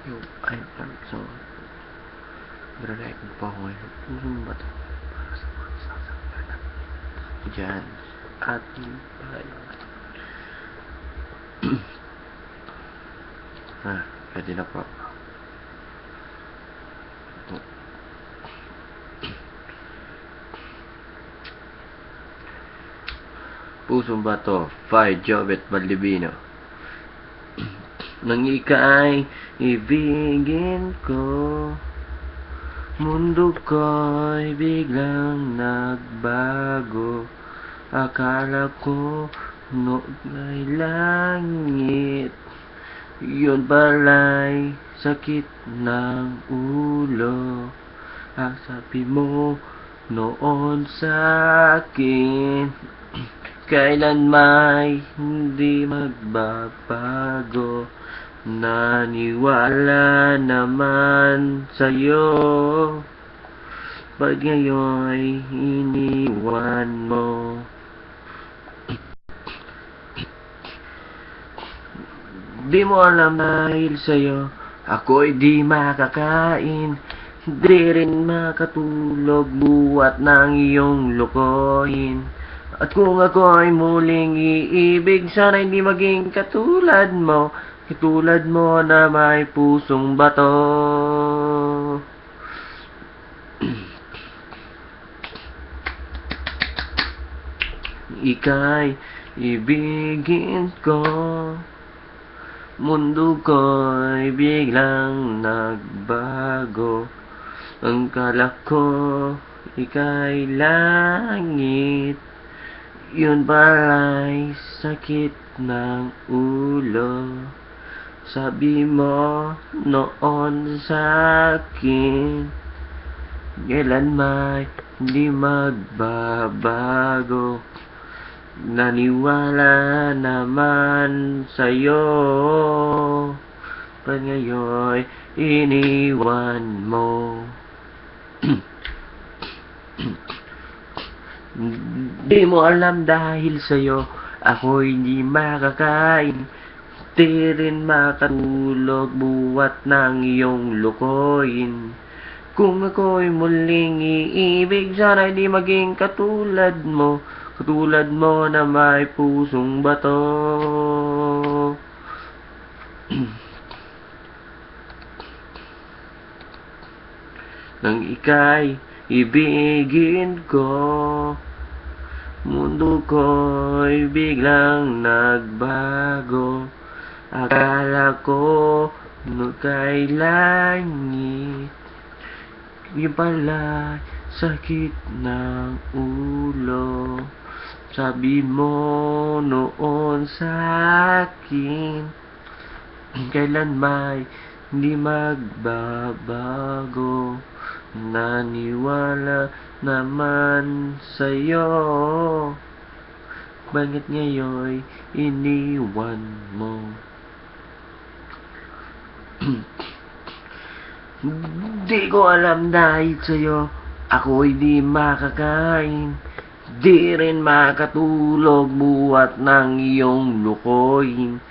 Yung iPad, so nagre-record po ako ngayon. Pusong bato para sa mga sasakyan dyan ating bayan. Pwede na po. Pusong bato, Fire Jobet Baldivino. Nang ika'y ibigin ko, mundo ko'y biglang nagbago. Akala ko noon'y langit, yun pala'y sakit ng ulo. Ang sabi mo noon sa'kin, kailan may hindi magbabago. Naniwala naman sa'yo, ba't ngayon'y iniwan mo? Di mo alam dahil sa'yo ako'y di makakain, di rin makatulog buhat ng iyong lokohin. At kung ako'y muling iibig, sana hindi maging katulad mo na may pusong bato. Ika'y ibigin ko, mundo ko'y biglang nagbago. Ang kala ko ika'y langit, yun pala'y sakit ng ulo. Sabi mo noon sa'kin, kailan may hindi magbabago. Naniwala naman sa'yo, ba't ngayon'y iniwan mo? Di mo alam dahil sa'yo ako'y hindi makakain, di rin makatulog buhat ng iyong lukoyin. Kung ako'y muling iibig, sana hindi maging katulad mo na may pusong bato. Nang ika'y ibigin ko, mundo ko'y biglang nagbago. Akala ko kay langit, yun pala sakit ng ulo. Sabi mo noon sa'kin, kailan may hindi magbabago. Naniwala naman sa'yo, bakit ngayon'y iniwan mo? Di ko alam dahil sa'yo ako'y di makakain, di rin makatulog buhat ng iyong lukoyin.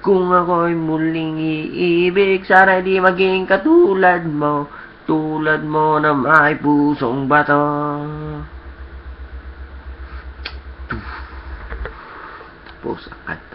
Kung ako'y muling iibig, sana di maging katulad mo na may pusong bato. Pusakan.